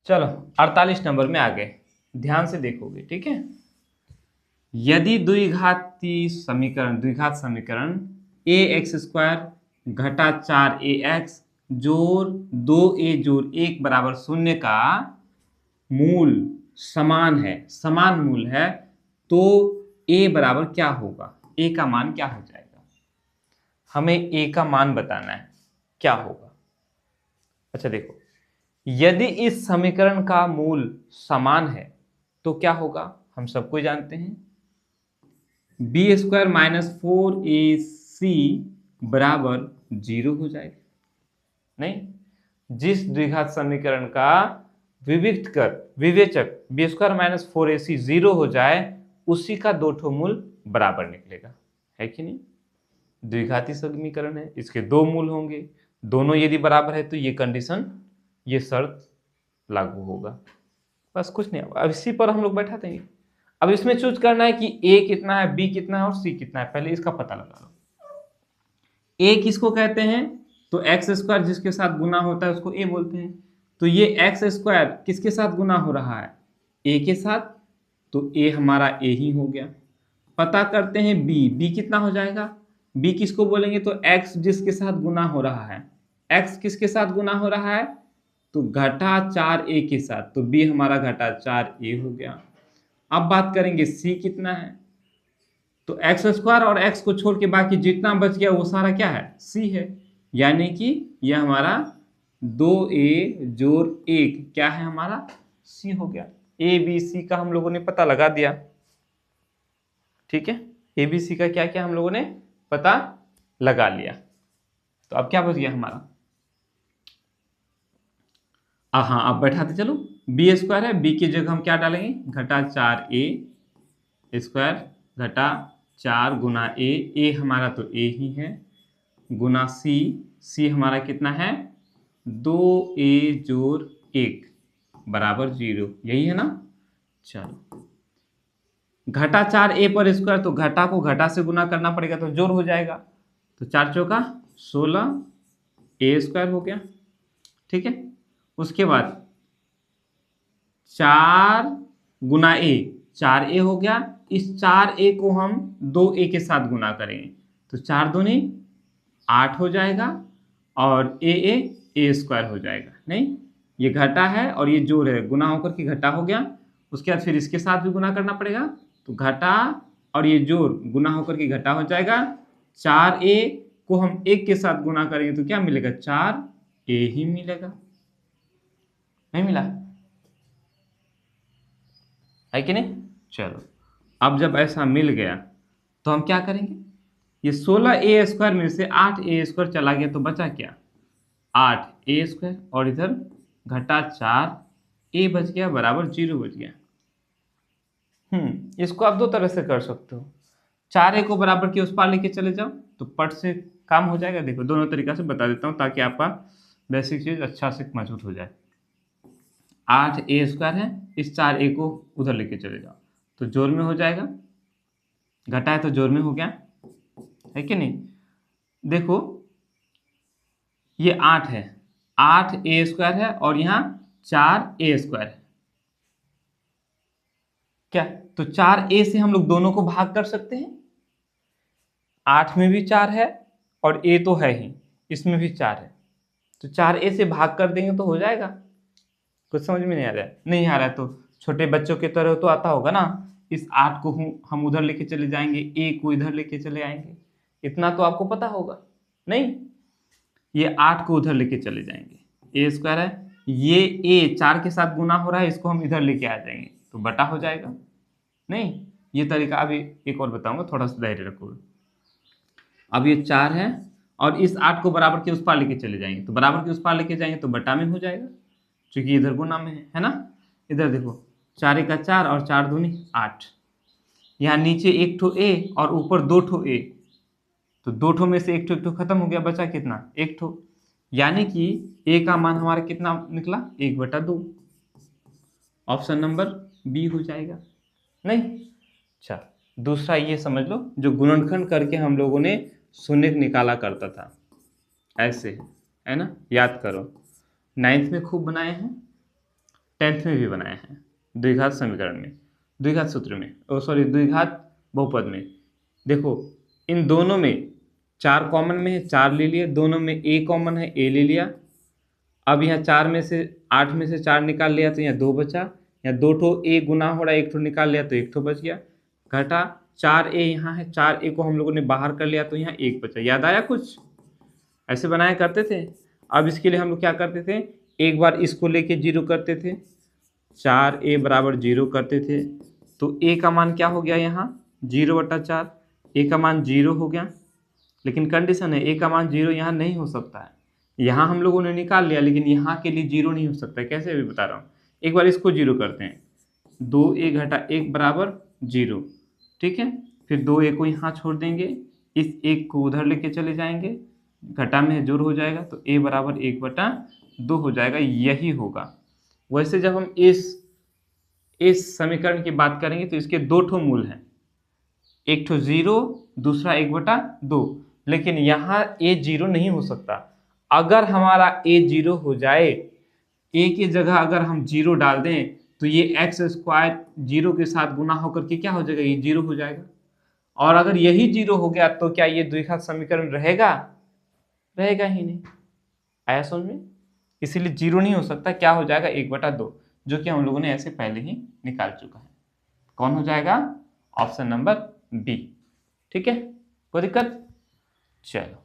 चलो 48 नंबर में आ गए, ध्यान से देखोगे, ठीक है। यदि द्विघात समीकरण ए एक्स स्क्वायर घटा 4ax जोड़ 2a जोड़ 1 बराबर 0 का मूल समान मूल है, तो a बराबर क्या होगा, a का मान क्या हो जाएगा, हमें a का मान बताना है क्या होगा। अच्छा देखो, यदि इस समीकरण का मूल समान है तो क्या होगा, हम सबको जानते हैं, बी स्क्वायर माइनस 4ac बराबर 0 हो जाएगा। नहीं, जिस द्विघात समीकरण का विवेचक बी स्क्वायर माइनस 4ac 0 हो जाए, उसी का दो ठो मूल बराबर निकलेगा, है कि नहीं। द्विघाती समीकरण है, इसके दो मूल होंगे, दोनों यदि बराबर है तो ये कंडीशन, ये शर्त लागू होगा। बस कुछ नहीं, अब इसी पर हम लोग बैठा देंगे। अब इसमें चूज करना है कि ए कितना है, बी कितना है और सी कितना है, पहले इसका पता लगा लो। ए किसको कहते हैं, तो एक्स स्क्वायर जिसके साथ गुना होता है उसको ए बोलते हैं। तो ये एक्स स्क्वायर किसके साथ गुना हो रहा है, ए के साथ, तो ए हमारा ए ही हो गया। पता करते हैं बी कितना हो जाएगा, बी किसको बोलेंगे, तो एक्स जिसके साथ गुना हो रहा है, एक्स किसके साथ गुना हो रहा है, तो घटा 4a के साथ, तो b हमारा घटा 4a हो गया। अब बात करेंगे c कितना है, तो एक्स स्क्वायर और x को छोड़ के बाकी जितना बच गया वो सारा क्या है, c है, यानी कि यह हमारा 2a जोड़ 1 क्या है हमारा, c हो गया। a b c का हम लोगों ने पता लगा दिया, ठीक है, a b c का क्या क्या हम लोगों ने पता लगा लिया। तो अब क्या बच गया हमारा, हाँ अब बैठाते चलो, बी स्क्वायर है, बी की जगह हम क्या डालेंगे, घटा 4a स्क्वायर घटा 4 गुना ए हमारा तो ए ही है, गुना सी हमारा कितना है, 2a जोड़ 1 बराबर 0, यही है ना। चलो घटा 4a पर स्क्वायर, तो घटा को घटा से गुना करना पड़ेगा तो जोड़ हो जाएगा, तो 4 चौका 16 a स्क्वायर हो गया, ठीक है। उसके बाद 4 गुना ए 4a हो गया, इस 4a को हम 2a के साथ गुना करेंगे तो 4 दूनी 8 हो जाएगा, और ए स्क्वायर हो जाएगा। नहीं, ये घटा है और ये जोड़ है, गुना होकर के घटा हो गया। उसके बाद फिर इसके साथ भी गुना करना पड़ेगा, तो घटा और ये जोड़ गुना होकर के घटा हो जाएगा। 4a को हम 1 के साथ गुना करेंगे तो क्या मिलेगा, 4a ही मिलेगा, नहीं मिला है कि नहीं। चलो अब जब ऐसा मिल गया तो हम क्या करेंगे, ये 16a स्क्वायर में से 8a स्क्वायर चला गया तो बचा क्या, 8a स्क्वायर, और इधर घटा 4a बच गया बराबर 0 बच गया। इसको आप दो तरह से कर सकते हो, 4a को बराबर के उस पार लेके चले जाओ तो पट से काम हो जाएगा। देखो दोनों तरीका से बता देता हूँ ताकि आपका बेसिक चीज अच्छा से मजबूत हो जाए। 8a स्क्वायर है, इस 4a को उधर लेके चले जाओ तो जोड़ में हो जाएगा, घटा है तो जोड़ में हो गया, है कि नहीं। देखो ये 8 है, 8a स्क्वायर है और यहाँ 4a स्क्वायर है, क्या, तो 4a से हम लोग दोनों को भाग कर सकते हैं, 8 में भी 4 है और a तो है ही, इसमें भी 4 है, तो 4a से भाग कर देंगे तो हो जाएगा। कुछ समझ में नहीं आ रहा है, नहीं आ रहा है तो छोटे बच्चों की तरह तो आता होगा ना, इस 8 को हम उधर लेके चले जाएंगे, a को इधर लेके चले आएंगे, इतना तो आपको पता होगा। नहीं, ये 8 को उधर लेके चले जाएंगे, a स्क्वायर है, ये a 4 के साथ गुना हो रहा है, इसको हम इधर लेके आ जाएंगे तो बटा हो जाएगा। नहीं, ये तरीका अभी एक और बताऊंगा, थोड़ा सा धैर्य रखो। अब ये 4 है और इस 8 को बराबर के उस पार लेके चले जाएंगे, तो बराबर के उस पार लेके जाएंगे तो बटा में हो जाएगा, क्योंकि इधर गुना में है ना। इधर देखो 4 का 4 और 4 दूनी 8, यहाँ नीचे एक ठो a और ऊपर दो ठो a, तो दो ठो में से एक ठो खत्म हो गया, बचा कितना, एक ठो, यानी कि a का मान हमारा कितना निकला, 1/2, ऑप्शन नंबर बी हो जाएगा। नहीं, अच्छा दूसरा ये समझ लो, जो गुणनखंड करके हम लोगों ने शून्य निकाला करता था, ऐसे है ना, याद करो, 9th में खूब बनाए हैं, 10th में भी बनाए हैं द्विघात समीकरण में, द्विघात सूत्र में, द्विघात बहुपद में। देखो इन दोनों में 4 कॉमन में है, 4 ले लिए, दोनों में a कॉमन है, a ले लिया। अब यहाँ 4 में से 8 में से 4 निकाल लिया तो यहाँ 2 बचा, यहाँ 2 ठो a गुना हो रहा है, 1 ठो निकाल लिया तो 1 ठो बच गया, घटा 4a यहाँ है, 4a को हम लोगों ने बाहर कर लिया तो यहाँ 1 बचा। याद आया कुछ? ऐसे बनाया करते थे। अब इसके लिए हम लोग क्या करते थे, एक बार इसको लेके 0 करते थे, 4a बराबर 0 करते थे, तो a का मान क्या हो गया यहाँ 0/4, a का मान 0 हो गया। लेकिन कंडीशन है a का मान 0 यहाँ नहीं हो सकता है, यहाँ हम लोगों ने निकाल लिया लेकिन यहाँ के लिए 0 नहीं हो सकता है। कैसे अभी बता रहा हूँ, एक बार इसको 0 करते हैं, 2a घटा 1 बराबर 0, ठीक है। फिर 2a को यहाँ छोड़ देंगे, इस 1 को उधर लेके चले जाएंगे, घटा में जोड़ हो जाएगा तो a बराबर 1/2 हो जाएगा, यही होगा। वैसे जब हम इस समीकरण की बात करेंगे तो इसके 2 ठो मूल हैं, एक ठो 0, दूसरा 1/2, लेकिन यहाँ a 0 नहीं हो सकता। अगर हमारा a 0 हो जाए, a की जगह अगर हम 0 डाल दें तो ये x² 0 के साथ गुना होकर के क्या हो जाएगा, ये 0 हो जाएगा। और अगर यही 0 हो गया तो क्या ये द्विघात समीकरण रहेगा? रहेगा ही नहीं। आया समझ में? इसीलिए 0 नहीं हो सकता, क्या हो जाएगा 1/2, जो कि हम लोगों ने ऐसे पहले ही निकाल चुका है। कौन हो जाएगा? Option number B. ठीक है, कोई दिक्कत? चलो